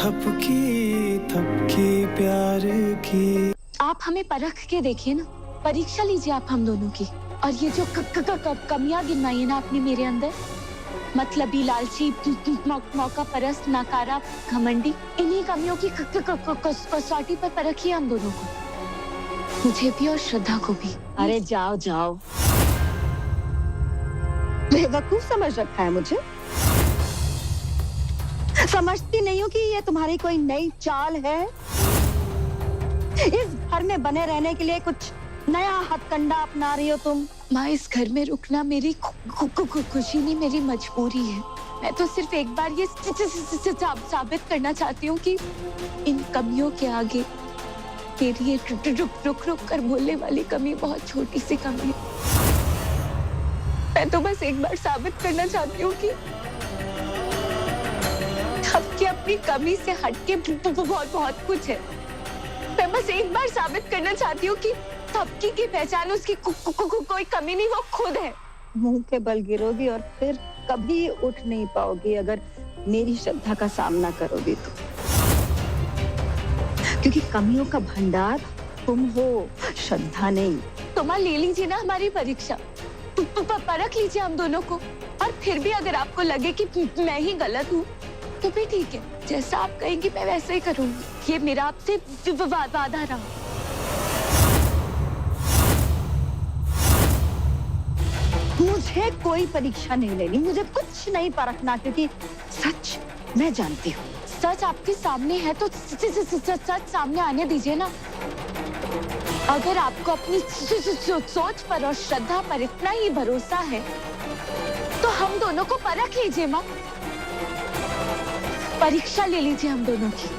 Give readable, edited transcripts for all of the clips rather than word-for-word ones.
थपकी थपकी प्यार की। आप हमें परख के देखिए ना, परीक्षा लीजिए आप हम दोनों की। और ये जो कमियां गिनवाई है ना आपने मेरे अंदर, मतलबी, लालची, मौका परस्त, नाकारा, घमंडी, इन्हीं कमियों की कसौटी पर परखिए हम दोनों को, मुझे भी और श्रद्धा को भी। अरे जाओ जाओ, बेवकूफ समझ रखा है मुझे। समझती नहीं हूँ कि ये तुम्हारी कोई नई चाल है। इस घर में बने रहने के लिए कुछ नया हथकंडा अपना रही हो तुम। माँ, इस घर में रुकना मेरी खुशी नहीं, मेरी मजबूरी है। मैं तो सिर्फ एक बार ये साबित करना चाहती हूँ कि इन कमियों के आगे मेरी ये रुक रुक कर बोलने वाली कमी बहुत छोटी सी कमी है। मैं तो बस एक बार साबित करना चाहती हूँ कि आपकी अपनी कमी से हटके बहुत कुछ है। मैं बस एक बार साबित करना चाहती हूँ कि थपकी की पहचान उसकी कोई कमी नहीं, वो खुद है। मुंह के बल गिरोगी और फिर कभी उठ नहीं पाओगी अगर मेरी श्रद्धा का सामना करोगी तो। क्योंकि कमियों का भंडार तुम हो, श्रद्धा नहीं। तो माँ, ले लीजिए ना हमारी परीक्षा, परख लीजिए हम दोनों को। और फिर भी अगर आपको लगे कि मैं ही गलत हूँ तो भी ठीक है, जैसा आप कहेंगी मैं वैसे ही करूंगी। ये मेरा आपसे वादा रहा। मुझे कोई परीक्षा नहीं लेनी, मुझे कुछ नहीं परखना, क्योंकि सच मैं जानती हूँ। सच आपके सामने है तो सच सामने आने दीजिए ना। अगर आपको अपनी सोच पर और श्रद्धा पर इतना ही भरोसा है तो हम दोनों को परख लीजिए माँ, परीक्षा ले लीजिए हम दोनों की।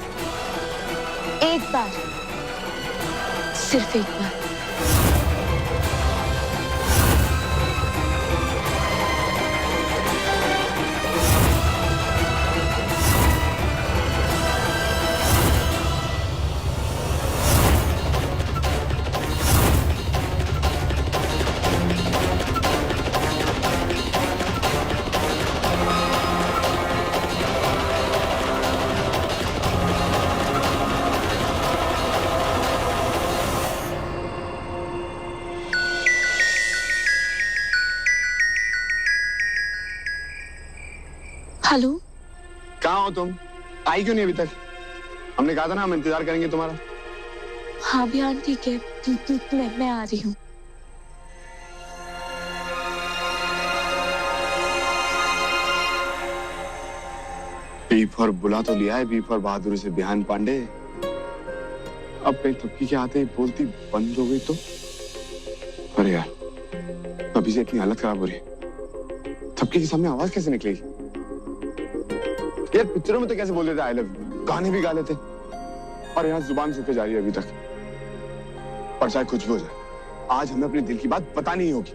एक बार, सिर्फ एक बार। हेलो, कहाँ हो तुम? आई क्यों नहीं अभी तक? हमने कहा था ना हम इंतजार करेंगे तुम्हारा। हाँ बिहान, ठीक है, मैं आ रही हूँ। बी फॉर बुला तो लिया है, बी फॉर बहादुरी से बिहान पांडे। अब कहीं थपकी के आते ही बोलती बंद हो गई तो? अरे यार, अभी से इतनी हालत खराब हो रही है, थपकी के सामने आवाज कैसे निकलेगी? यार पिक्चरों में तो कैसे बोल देते आई लव यू, गाने भी गा लेते, और यहाँ जुबान सूखे जा रही है अभी तक। पर चाहे कुछ भी हो जाए, आज हमें अपने दिल की बात बतानी ही होगी।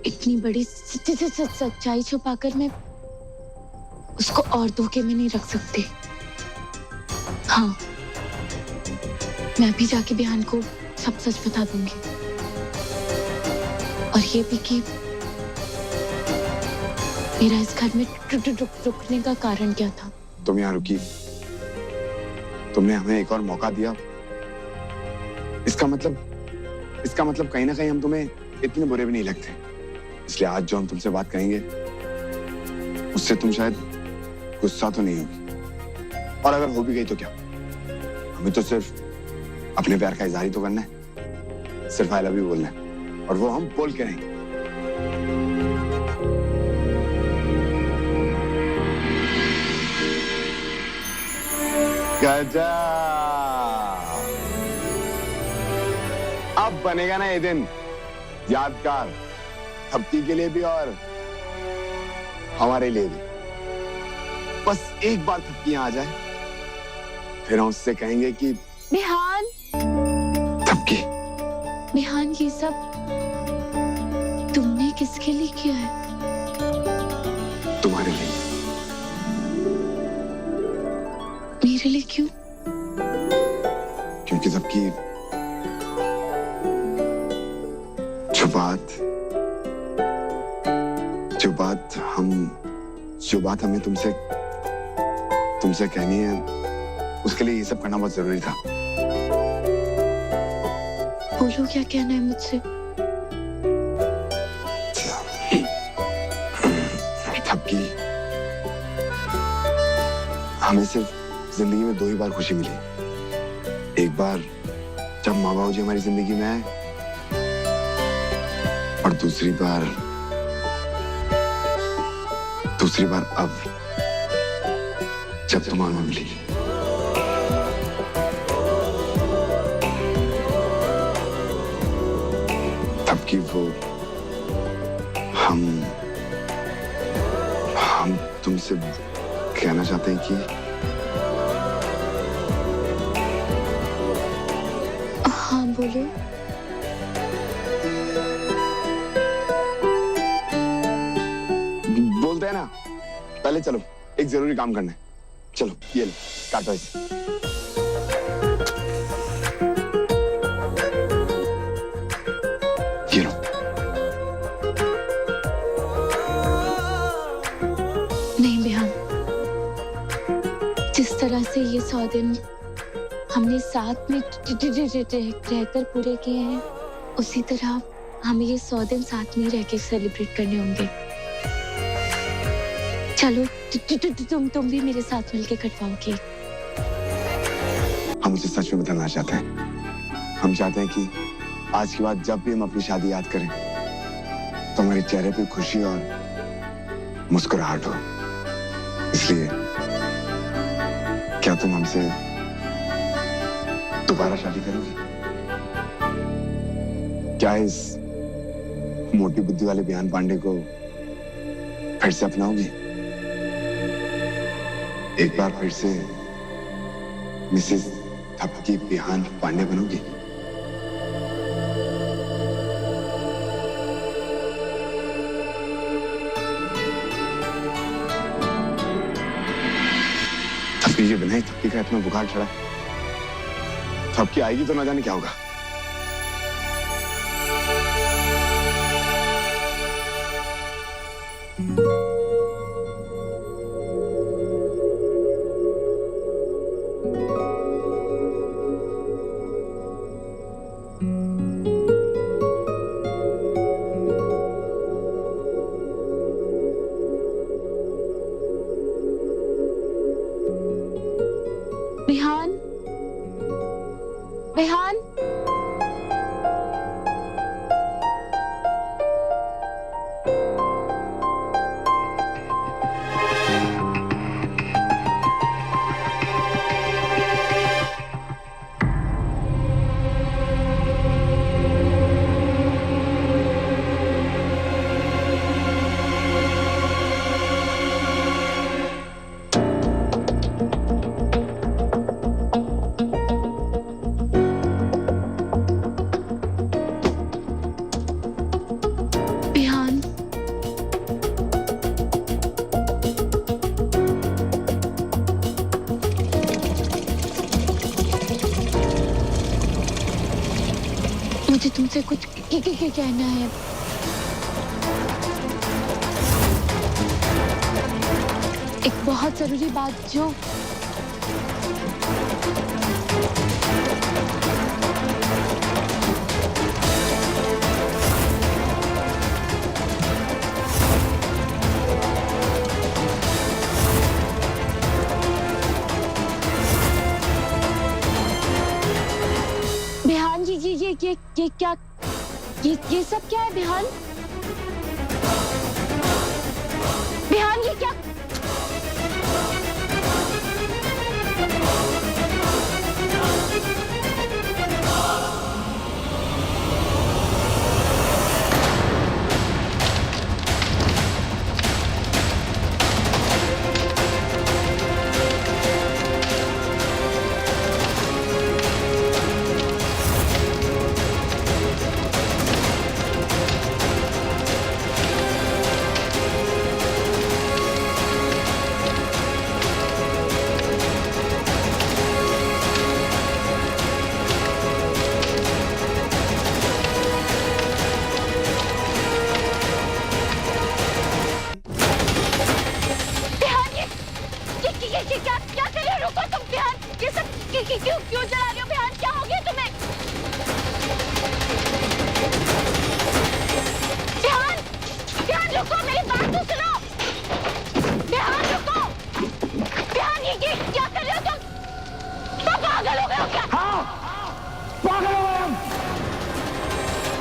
इतनी बड़ी सच्चाई छुपाकर मैं उसको और धोखे में नहीं रख सकती। हाँ, मैं भी जाके बिहान को सब सच बता दूंगी, और ये भी कि मेरा इस घर में रुकने का कारण क्या था। तुम यहाँ रुकी, तुमने हमें एक और मौका दिया। इसका मतलब कहीं ना कहीं हम तुम्हें इतने बुरे भी नहीं लगते। इसलिए आज जो हम तुमसे बात कहेंगे उससे तुम शायद गुस्सा तो नहीं होगी, और अगर हो भी गई तो क्या, हमें तो सिर्फ अपने प्यार का इजहार ही तो करना है, सिर्फ आई लव यू बोलना है, और वो हम बोल के रहेंगे। गजब! अब बनेगा ना ये दिन यादगार, थपकी के लिए भी और हमारे लिए भी। बस एक बार थपकी आ जाए, फिर हम उससे कहेंगे कि बिहान, थपकी। बिहान, ये सब तुमने किसके लिए किया है? तुम्हारे लिए। मेरे लिए क्यों? क्योंकि सबकी जो बात हमें तुमसे कहनी है, उसके लिए ये सब करना बहुत जरूरी था। बोलो क्या कहना है मुझसे। थपकी, हमें सिर्फ जिंदगी में 2 ही बार खुशी मिली। एक बार जब माँ बाबू जी हमारी जिंदगी में आए, और दूसरी बार अब जब तुम हमें मिली। तब की वो हम तुमसे कहना चाहते हैं कि हाँ बोलो। बोलते हैं ना, पहले चलो एक जरूरी काम करना है। चलो ये लो, काटो इसे। ये लो। नहीं बिहान, जिस तरह से ये 100 दिन हमने साथ में रहकर पूरे किए हैं, उसी तरह हमें ये 100 दिन साथ में रह के सेलिब्रेट करने होंगे। चलो तुम भी मेरे साथ मिलके कटवाओ केक। हम उसे सच में बताना चाहते हैं। हम चाहते हैं कि आज के बाद जब भी हम अपनी शादी याद करें तो हमारे चेहरे पे खुशी और मुस्कुराहट हो। इसलिए क्या तुम हमसे दोबारा शादी करोगी? क्या इस मोटी बुद्धि वाले बिहान पांडे को फिर से अपनाओगी? एक बार फिर से मिसेस थपकी बिहान पांडे बनोगी? थपकी के बिना ही थपकी का इतना बुखार चढ़ा। थपकी आएगी तो ना जाने क्या होगा। बिहान, बिहान, बिहान, मुझे तुमसे कुछ कहना है। एक बहुत जरूरी बात जो बिहान, ये क्या, ये सब क्या है बिहान? बिहान ये क्या? क्या कर रहे हो? रुको तुम बिहान। ये सब क्यों क्यों चला रही हो बिहान? क्या हो गया तुम्हें? बिहान, बिहान रुको, मेरी बात तो सुनो। बिहान रुको, बिहान ये क्या कर रहे हो तुम? तुम पागल हो गए हो क्या? हाँ, पागल हो गए हम।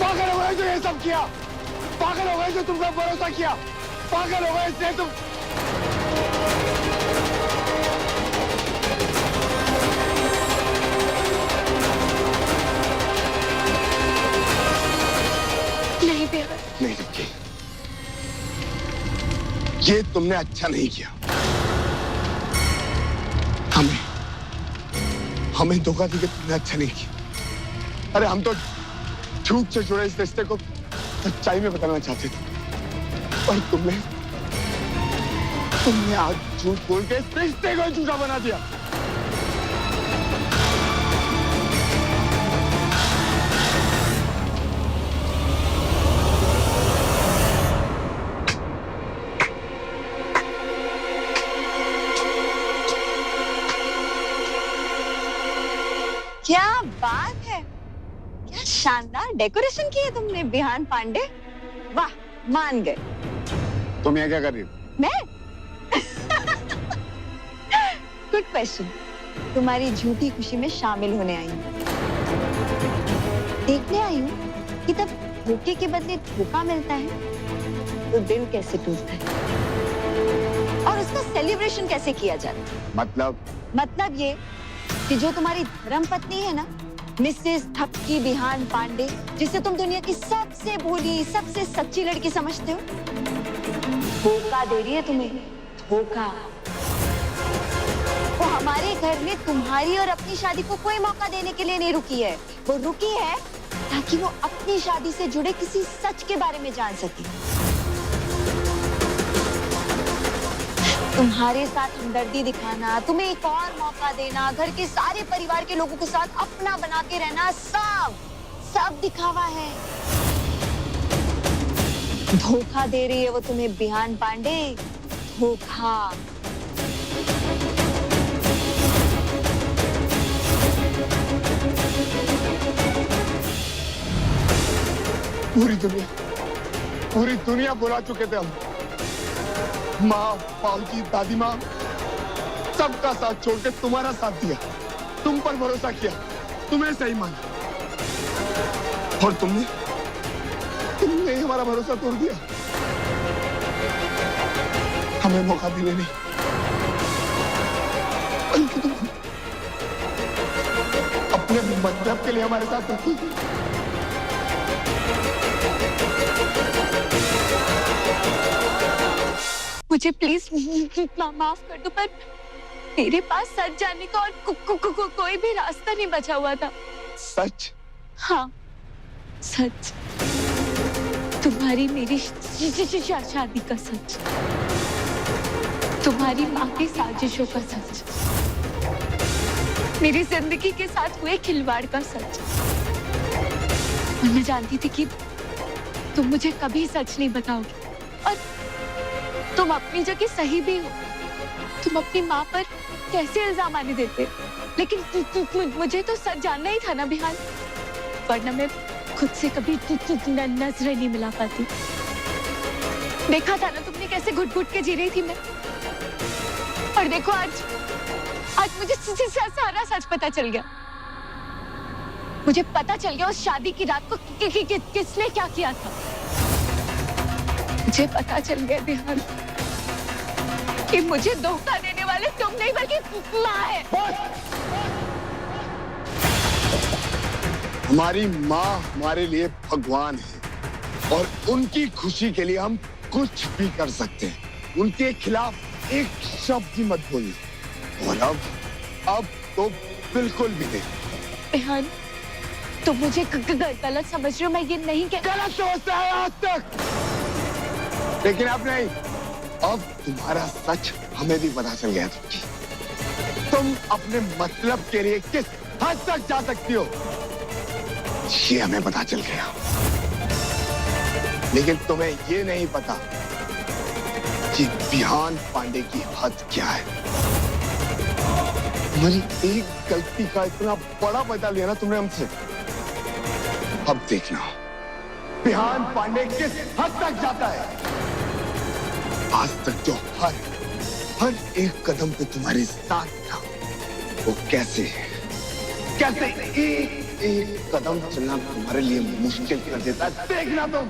पागल हो गए जो ये सब किया। पागल हो गए जो तुम पर भरोसा किया। पागल हो गए इसलिए तुम। नहीं बिहान, नहीं रुकी, ये तुमने अच्छा नहीं किया। हमें धोखा देके तुमने अच्छा नहीं किया। अरे हम तो झूठ से जुड़े इस रिश्ते को सच्चाई में बताना चाहते थे, और तुमने आज झूठ बोल के इस रिश्ते को झूठा बना दिया। क्या बात है, क्या शानदार डेकोरेशन की है तुमने बिहान पांडे। वाह, मान गए। तुम यहाँ क्या कर रही हो? मैं गुड क्वेश्चन। तुम्हारी झूठी खुशी में शामिल होने आई हूँ। देखने आई हूँ कि तब धोखे के बदले धोखा मिलता है तो दिल कैसे टूटता है और उसका सेलिब्रेशन कैसे किया जाता है। मतलब ये कि जो तुम्हारी धर्मपत्नी है ना, मिसेस थपकी बिहान पांडे, जिसे तुम दुनिया की सबसे भोली, सबसे सच्ची लड़की समझते हो, धोखा दे रही है तुम्हें। धोखा। वो हमारे घर में तुम्हारी और अपनी शादी को कोई मौका देने के लिए नहीं रुकी है। वो रुकी है ताकि वो अपनी शादी से जुड़े किसी सच के बारे में जान सके। तुम्हारे साथ हमदर्दी दिखाना, तुम्हें एक और मौका देना, घर के सारे परिवार के लोगों के साथ अपना बना के रहना, सब दिखावा है। धोखा दे रही है वो तुम्हें बिहान पांडे, धोखा। पूरी दुनिया बुला चुके थे हम। माँ, बाबूजी, दादी माँ, सबका साथ छोड़ के तुम्हारा साथ दिया, तुम पर भरोसा किया, तुम्हें सही माना, और तुमने हमारा भरोसा तोड़ दिया। हमें मौका दिले नहीं, बल्कि तुम अपने मतलब के लिए हमारे साथ रखी। मुझे प्लीज माफ कर दो, पर मेरे पास सच जानने का और कोई भी रास्ता नहीं बचा हुआ था। सच? हाँ, सच। तुम्हारी मेरी शादी का सच, तुम्हारी माँ की साजिशों का सच, मेरी जिंदगी के साथ हुए खिलवाड़ का सच। और मैं जानती थी कि तुम मुझे कभी सच नहीं बताओगे, और तुम अपनी जगह सही भी हो। तुम अपनी माँ पर कैसे इल्जाम आने देते, लेकिन मुझे तो सच जानना ही था ना बिहान, वरना मैं खुद से कभी नजरें नहीं मिला पाती। देखा था ना तुमने कैसे घुट-घुट के जी रही थी मैं, और देखो आज मुझे सारा सच पता चल गया। मुझे पता चल गया उस शादी की रात को किसने क्या किया था। मुझे पता चल गया बिहान कि मुझे धोखा देने वाले तुम नहीं बल्कि माँ है। हमारी माँ हमारे लिए भगवान है, और उनकी खुशी के लिए हम कुछ भी कर सकते हैं। उनके खिलाफ एक शब्द ही मत बोलिए, और अब तो बिल्कुल भी नहीं। बिहान, तुम मुझे गलत समझ रहे हो। मैं ये नहीं कह गलत समझता है आज तक, लेकिन अब नहीं। अब तुम्हारा सच हमें भी पता चल गया। तुम अपने मतलब के लिए किस हद तक जा सकती हो, ये हमें पता चल गया। लेकिन तुम्हें ये नहीं पता कि बिहान पांडे की हद क्या है। तुम्हारी एक गलती का इतना बड़ा बदला लिया ना तुमने हमसे। अब देखना बिहान पांडे किस हद तक जाता है। आज तक जो हर एक कदम पे तुम्हारे साथ था, वो कैसे एक एक कदम चलना तुम्हारे लिए मुश्किल कर देता है। देखना तुम।